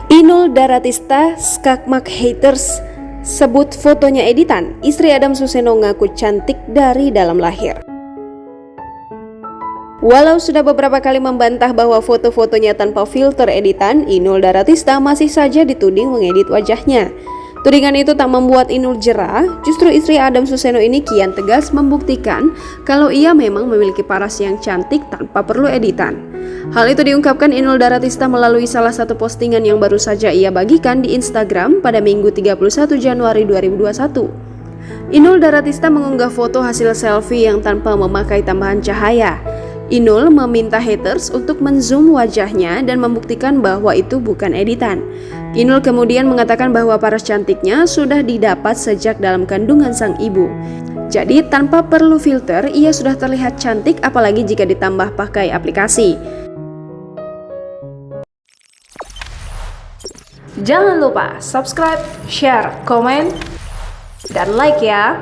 Inul Daratista skakmat haters sebut fotonya editan. Istri Adam Suseno ngaku cantik dari dalam lahir. Walau sudah beberapa kali membantah bahwa foto-fotonya tanpa filter editan, Inul Daratista masih saja dituding mengedit wajahnya. Tudingan itu tak membuat Inul jera, justru istri Adam Suseno ini kian tegas membuktikan kalau ia memang memiliki paras yang cantik tanpa perlu editan. Hal itu diungkapkan Inul Daratista melalui salah satu postingan yang baru saja ia bagikan di Instagram pada Minggu 31 Januari 2021. Inul Daratista mengunggah foto hasil selfie yang tanpa memakai tambahan cahaya. Inul meminta haters untuk menzoom wajahnya dan membuktikan bahwa itu bukan editan. Inul kemudian mengatakan bahwa paras cantiknya sudah didapat sejak dalam kandungan sang ibu. Jadi tanpa perlu filter, ia sudah terlihat cantik apalagi jika ditambah pakai aplikasi. Jangan lupa subscribe, share, komen, dan like ya!